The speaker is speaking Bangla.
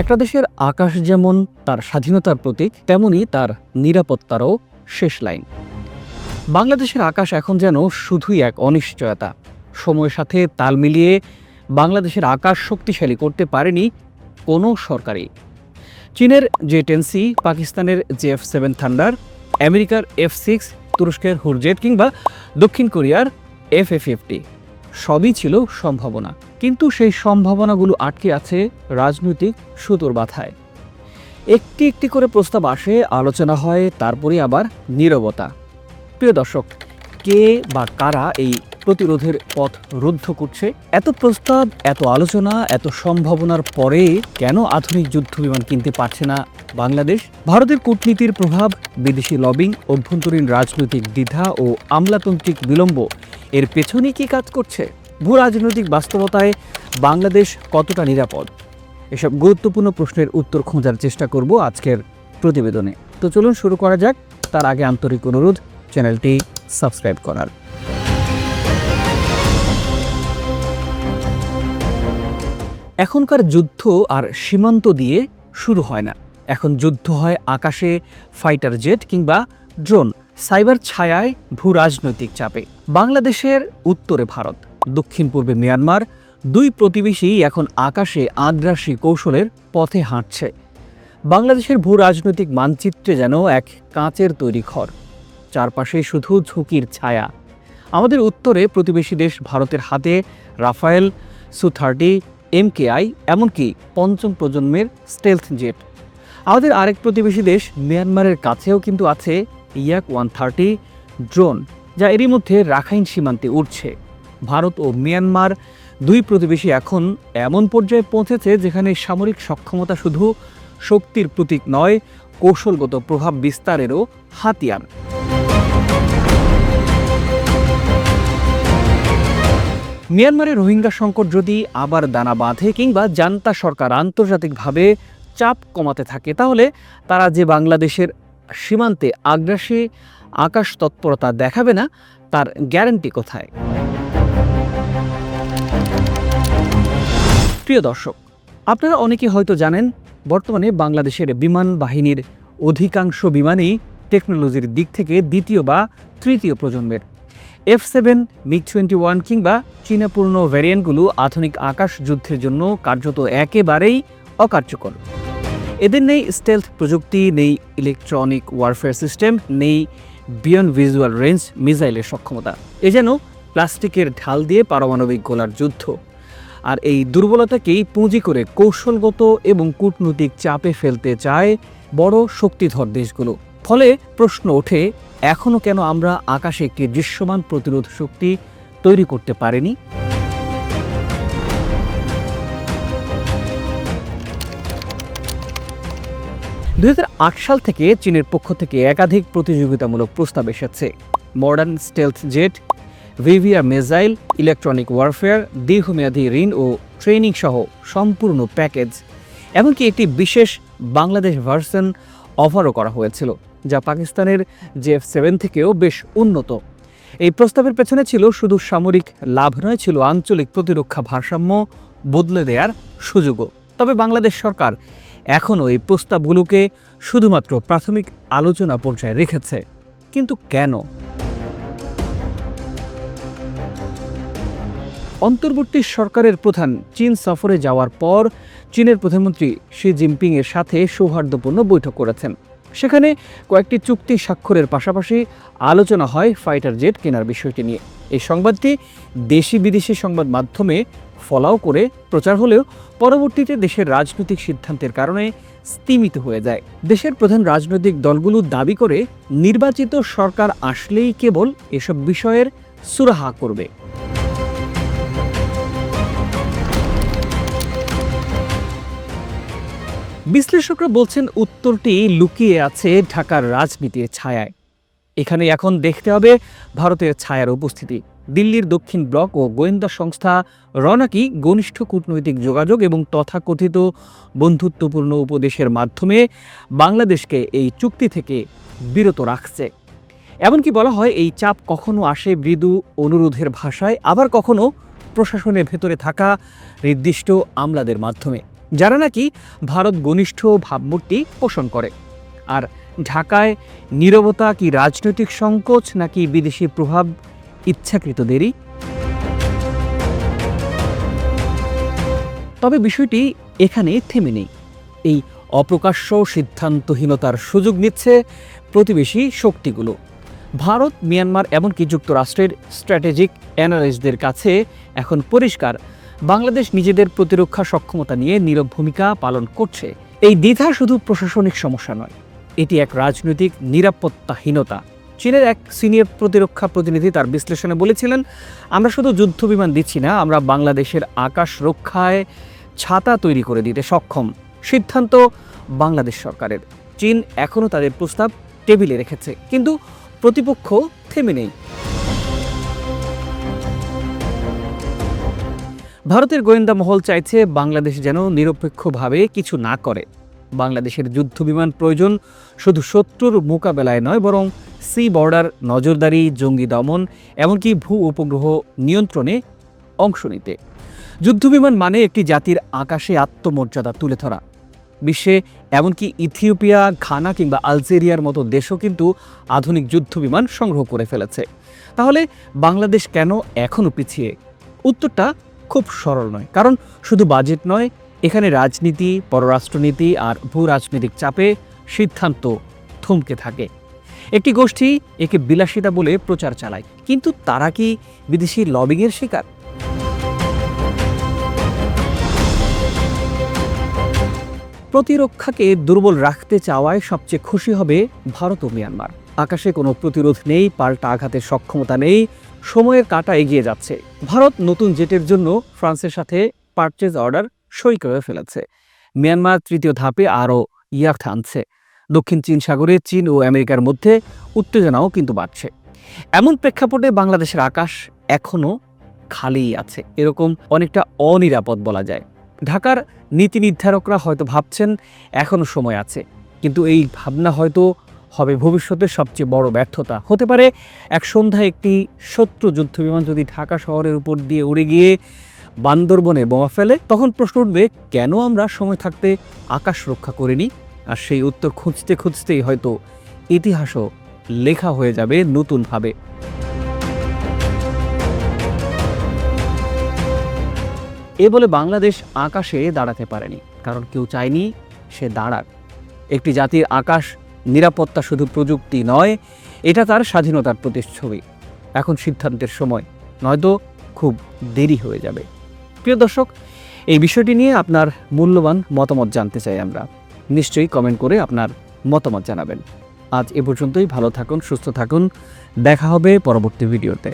একটা দেশের আকাশ যেমন তার স্বাধীনতার প্রতীক, তেমনি তার নিরাপত্তারও শেষ লাইন। বাংলাদেশের আকাশ এখন যেন শুধুই এক অনিশ্চয়তা। সময়ের সাথে তাল মিলিয়ে বাংলাদেশের আকাশ শক্তিশালী করতে পারেনি কোনো সরকারই। চীনের J-10C, পাকিস্তানের JF-7 থান্ডার, আমেরিকার F-6, তুরস্কের হুরজেট কিংবা দক্ষিণ কোরিয়ার FA-50 সবই ছিল সম্ভাবনা, কিন্তু সেই সম্ভাবনাগুলো আটকে আছে রাজনৈতিক সুতোর বাধায়। একটি একটি করে প্রস্তাব আসে, আলোচনা হয়, তারপরে আবার নীরবতা। প্রিয় দর্শক, কে বা কারা এই প্রতিরোধের পথ রুদ্ধ করছে? এত প্রস্তাব, এত আলোচনা, এত সম্ভাবনার পরে কেন আধুনিক যুদ্ধবিমান কিনতে পারছে না বাংলাদেশ? ভারতের কূটনীতির প্রভাব, বিদেশি লবিং, অভ্যন্তরীণ রাজনৈতিক দ্বিধা ও আমলাতান্ত্রিক বিলম্ব এর পেছনে কি কাজ করছে? ভূ রাজনৈতিক বাস্তবতায় বাংলাদেশ কতটা নিরাপদ? এসব গুরুত্বপূর্ণ প্রশ্নের উত্তর খোঁজার চেষ্টা করব আজকের প্রতিবেদনে। তো চলুন শুরু করা যাক। তার আগে আন্তরিক অনুরোধ চ্যানেলটি সাবস্ক্রাইব করার। এখনকার যুদ্ধ আর সীমান্ত দিয়ে শুরু হয় না। এখন যুদ্ধ হয় আকাশে, ফাইটার জেট কিংবা ড্রোন, সাইবার ছায়ায়, ভূ রাজনৈতিক চাপে। বাংলাদেশের উত্তরে ভারত, দক্ষিণ পূর্বে মিয়ানমার, দুই প্রতিবেশী এখন আকাশে আগ্রাসী কৌশলের পথে হাঁটছে। বাংলাদেশের ভূ রাজনৈতিক মানচিত্রে যেন এক কাঁচের তৈরি ঘর, চারপাশে শুধু ঝুঁকির ছায়া। আমাদের উত্তরে প্রতিবেশী দেশ ভারতের হাতে রাফায়েল, Su-30, MKI, এমনকি পঞ্চম প্রজন্মের স্টেলথ জেট। আমাদের আরেক প্রতিবেশী দেশ মিয়ানমারের কাছেও কিন্তু আছে Yak-130 ড্রোন, যা এরই মধ্যে রাখাইন সীমান্তে উঠছে। ভারত ও মিয়ানমার দুই প্রতিবেশী এখন এমন পর্যায়ে পৌঁছেছে যেখানে সামরিক সক্ষমতা শুধু শক্তির প্রতীক নয়, কৌশলগত প্রভাব বিস্তারেরও হাতিয়ার। মিয়ানমারের রোহিঙ্গা সংকট যদি আবার দানা বাঁধে কিংবা জান্তা সরকার আন্তর্জাতিকভাবে চাপ কমাতে থাকে, তাহলে তারা যে বাংলাদেশের সীমান্তে আগ্রাসী আকাশ তৎপরতা দেখাবে না, তার গ্যারান্টি কোথায়? প্রিয় দর্শক, আপনারা অনেকে হয়তো জানেন, বর্তমানে বাংলাদেশের বিমান বাহিনীর অধিকাংশ বিমানই টেকনোলজির দিক থেকে দ্বিতীয় বা তৃতীয় প্রজন্মের। F-7, MiG-21 কিংবা চীনাপূর্ণ ভ্যারিয়েন্টগুলো আধুনিক আকাশ যুদ্ধের জন্য কার্যত একেবারেই অকার্যকর। এদের নেই স্টেলথ প্রযুক্তি, নেই ইলেকট্রনিক ওয়ারফেয়ার সিস্টেম, নেই বিয়ন্ড ভিজুয়াল রেঞ্জ মিসাইলের সক্ষমতা। এ যেন প্লাস্টিকের ঢাল দিয়ে পারমাণবিক গোলার যুদ্ধ। আর এই দুর্বলতাকেই পুঁজি করে কৌশলগত এবং কূটনৈতিক চাপে ফেলতে চায় বড় শক্তিধর দেশগুলো। ফলে প্রশ্ন ওঠে, এখনও কেন আমরা আকাশে একটি দৃশ্যমান প্রতিরোধ শক্তি তৈরি করতে পারিনি? সাল থেকে চীনের পক্ষ থেকে একাধিক প্রতিযোগিতামূলক প্রস্তাব এসেছে। Modern stealth jet, BVR missile, electronic warfare, দীর্ঘমেয়াদী ঋণ ও ট্রেনিং সহ সম্পূর্ণ প্যাকেজ। এমনকি একটি বিশেষ বাংলাদেশ ভার্সন অফারও করা হয়েছিল, যা পাকিস্তানের JF-7 থেকেও বেশ উন্নত। এই প্রস্তাবের পেছনে ছিল শুধু সামরিক লাভ নয়, ছিল আঞ্চলিক প্রতিরক্ষা ভারসাম্য বদলে দেওয়ার সুযোগও। তবে বাংলাদেশ সরকার এখনও এই প্রস্তাবগুলোকে শুধুমাত্র প্রাথমিক আলোচনা পর্যায়ে রেখেছে। কিন্তু কেন? অন্তর্বর্তী সরকারের প্রধান চীন সফরে যাওয়ার পর চীনের প্রধানমন্ত্রী শি জিনপিং এর সাথে সৌহার্দ্যপূর্ণ বৈঠক করেছেন। সেখানে কয়েকটি চুক্তি স্বাক্ষরের পাশাপাশি আলোচনা হয় ফাইটার জেট কেনার বিষয়টি নিয়ে। এই সংবাদটি দেশি বিদেশি সংবাদ মাধ্যমে ফলাও করে প্রচার হলেও পরবর্তীতে দেশের রাজনৈতিক সিদ্ধান্তের কারণে স্তিমিত হয়ে যায়। দেশের প্রধান রাজনৈতিক দলগুলো দাবি করে নির্বাচিত সরকার আসলেই কেবল এসব বিষয়ের সুরাহা করবে। বিশ্লেষকরা বলছেন উত্তরটি লুকিয়ে আছে ঢাকার রাজনীতির ছায়ায়। এখানে এখন দেখতে হবে ভারতের ছায়ার উপস্থিতি। দিল্লির দক্ষিণ ব্লক ও গোয়েন্দা সংস্থা রনাকি ঘনিষ্ঠ কূটনৈতিক যোগাযোগ এবং তথাকথিত বন্ধুত্বপূর্ণ উপদেশের মাধ্যমে বাংলাদেশকে এই চুক্তি থেকে বিরত রাখছে। এমনকি বলা হয় এই চাপ কখনো আসে মৃদু অনুরোধের ভাষায়, আবার কখনো প্রশাসনের ভেতরে থাকা নির্দিষ্ট আমলাদের মাধ্যমে। যারা নাকি ভারত ঘনিষ্ঠ ভাবমূর্তি পোষণ করে। আর ঢাকায় নীরবতা কি রাজনৈতিক সংকোচ নাকি বিদেশি প্রভাব ইচ্ছাকৃত দেরি? তবে বিষয়টি এখানে থেমে নেই। এই অপ্রকাশ্য সিদ্ধান্তহীনতার সুযোগ নিচ্ছে প্রতিবেশী শক্তিগুলো। ভারত, মিয়ানমার এমনকি যুক্তরাষ্ট্রের স্ট্র্যাটেজিক অ্যানালিস্টদের কাছে এখন পরিষ্কার বাংলাদেশ নিজেদের প্রতিরক্ষা সক্ষমতা নিয়ে নীরব ভূমিকা পালন করছে। এই দ্বিধা শুধু প্রশাসনিক সমস্যা নয়, এটি এক রাজনৈতিক নিরাপত্তাহীনতা। চীনের এক সিনিয়র প্রতিরক্ষা প্রতিনিধি তার বিশ্লেষণে বলেছিলেন, আমরা শুধু যুদ্ধবিমান দিচ্ছি না, আমরা বাংলাদেশের আকাশ রক্ষায় ছাতা তৈরি করে দিতে সক্ষম। সিদ্ধান্ত বাংলাদেশ সরকারের। চীন এখনও তাদের প্রস্তাব টেবিলে রেখেছে, কিন্তু প্রতিপক্ষ থেমে নেই। ভারতের গোয়েন্দা মহল চাইছে বাংলাদেশ যেন নিরপেক্ষভাবে কিছু না করে। বাংলাদেশের যুদ্ধবিমান প্রয়োজন শুধু শত্রুর মোকাবেলায় নয়, বরং সি বর্ডার নজরদারি, জঙ্গি দমন, এমনকি ভূ উপগ্রহ নিয়ন্ত্রণে অংশ নিতে। যুদ্ধবিমান মানে একটি জাতির আকাশে আত্মমর্যাদা তুলে ধরা। বিশ্বে এমনকি ইথিওপিয়া, ঘানা কিংবা আলজেরিয়ার মতো দেশও কিন্তু আধুনিক যুদ্ধবিমান সংগ্রহ করে ফেলেছে। তাহলে বাংলাদেশ কেন এখনও পিছিয়ে? উত্তরটা খুব সরল নয়, কারণ শুধু বাজেট নয়, এখানে রাজনীতি, পররাষ্ট্রনীতি আর ভূ রাজনৈতিক চাপে সিদ্ধান্ত থমকে থাকে। একটি গোষ্ঠী একে বিলাসিতা বলে প্রচার চালায়, কিন্তু তারা কি বিদেশি লবিংয়ের শিকার? প্রতিরক্ষাকে দুর্বল রাখতে চাওয়ায় সবচেয়ে খুশি হবে ভারত ও মিয়ানমার। আকাশে কোনো প্রতিরোধ নেই, পাল্টা আঘাতের সক্ষমতা নেই, সময়ের কাঁটা এগিয়ে যাচ্ছে। ভারত নতুন জেটের জন্য ফ্রান্সের সাথে পারচেজ অর্ডার সই করে ফেলেছে। মিয়ানমার তৃতীয় ধাপে আরও ইয়ার্ড আনছে। দক্ষিণ চীন সাগরে চীন ও আমেরিকার মধ্যে উত্তেজনাও কিন্তু বাড়ছে। এমন প্রেক্ষাপটে বাংলাদেশের আকাশ এখনও খালিই আছে, এরকম অনেকটা অনিরাপদ বলা যায়। ঢাকার নীতি নির্ধারকরা হয়তো ভাবছেন এখনও সময় আছে, কিন্তু এই ভাবনা হয়তো হবে ভবিষ্যতের সবচেয়ে বড় ব্যর্থতা। হতে পারে এক সন্ধ্যায় একটি শত্রু যুদ্ধবিমান যদি ঢাকা শহরের উপর দিয়ে উড়ে গিয়ে বান্দরবনে বোমা ফেলে, তখন প্রশ্ন উঠবে, কেন আমরা সময় থাকতে আকাশ রক্ষা করিনি? আর সেই উত্তর খুঁজতে খুঁজতেই হয়তো ইতিহাসও লেখা হয়ে যাবে নতুনভাবে। এ বলে বাংলাদেশ আকাশে দাঁড়াতে পারেনি, কারণ কেউ চায়নি সে দাঁড়াক। একটি জাতির আকাশ নিরাপত্তা শুধু প্রযুক্তি নয়, এটা তার স্বাধীনতার প্রতিচ্ছবি। এখন সিদ্ধান্তের সময়, নয়তো খুব দেরি হয়ে যাবে। প্রিয় দর্শক, এই বিষয়টি নিয়ে আপনার মূল্যবান মতামত জানতে চাই আমরা। নিশ্চয়ই কমেন্ট করে আপনার মতামত জানাবেন। আজ এ পর্যন্তই। ভালো থাকুন, সুস্থ থাকুন, দেখা হবে পরবর্তী ভিডিওতে।